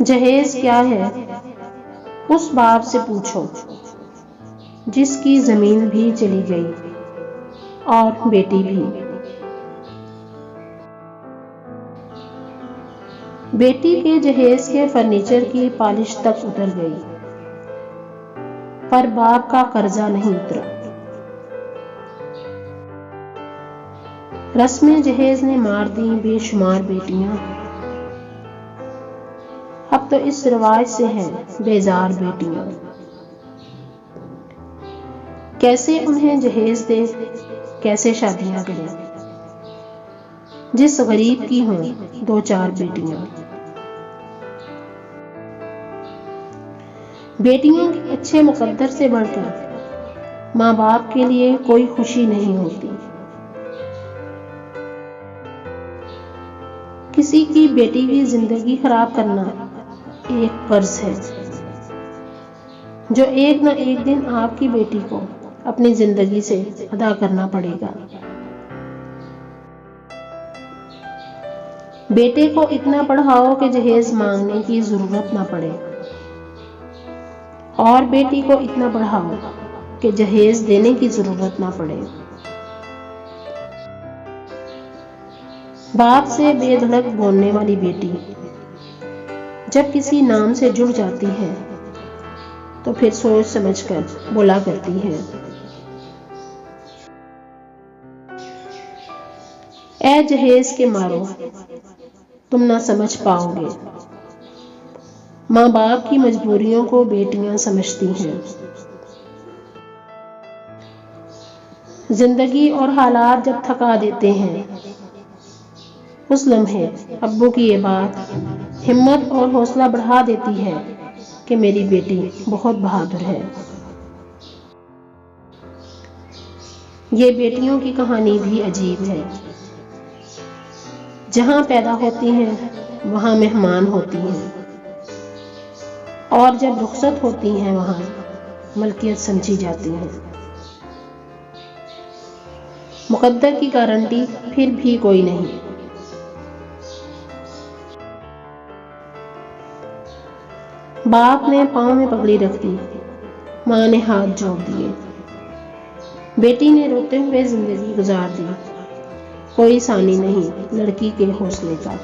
جہیز کیا ہے اس باپ سے پوچھو جس کی زمین بھی چلی گئی اور بیٹی بھی۔ بیٹی کے جہیز کے فرنیچر کی پالش تک اتر گئی، پر باپ کا قرضہ نہیں اترا۔ رسم جہیز نے مار دیں بے شمار بیٹیاں، اب تو اس رواج سے ہیں بیزار بیٹیاں۔ کیسے انہیں جہیز دے، کیسے شادیاں کریں، جس غریب کی ہوں 2-4 بیٹیاں۔ بیٹیوں کے اچھے مقدر سے بڑھ کر ماں باپ کے لیے کوئی خوشی نہیں ہوتی۔ کسی کی بیٹی کی زندگی خراب کرنا ایک قرض ہے جو ایک نہ ایک دن آپ کی بیٹی کو اپنی زندگی سے ادا کرنا پڑے گا۔ بیٹے کو اتنا پڑھاؤ کہ جہیز مانگنے کی ضرورت نہ پڑے، اور بیٹی کو اتنا پڑھاؤ کہ جہیز دینے کی ضرورت نہ پڑے۔ باپ سے بے دھڑک بولنے والی بیٹی جب کسی نام سے جڑ جاتی ہے تو پھر سوچ سمجھ کر بولا کرتی ہے۔ اے جہیز کے مارو تم نہ سمجھ پاؤ گے۔ ماں باپ کی مجبوریوں کو بیٹیاں سمجھتی ہیں۔ زندگی اور حالات جب تھکا دیتے ہیں، اس لمحے ابو کی یہ بات ہمت اور حوصلہ بڑھا دیتی ہے کہ میری بیٹی بہت بہادر ہے۔ یہ بیٹیوں کی کہانی بھی عجیب ہے۔ جہاں پیدا ہوتی ہیں وہاں مہمان ہوتی ہیں، اور جب رخصت ہوتی ہیں وہاں ملکیت سمجھی جاتی ہیں۔ مقدر کی گارنٹی پھر بھی کوئی نہیں۔ باپ نے پاؤں میں پگڑی رکھ دی، ماں نے ہاتھ جوڑ دیے، بیٹی نے روتے ہوئے زندگی گزار دی۔ کوئی ثانی نہیں لڑکی کے حوصلے کا۔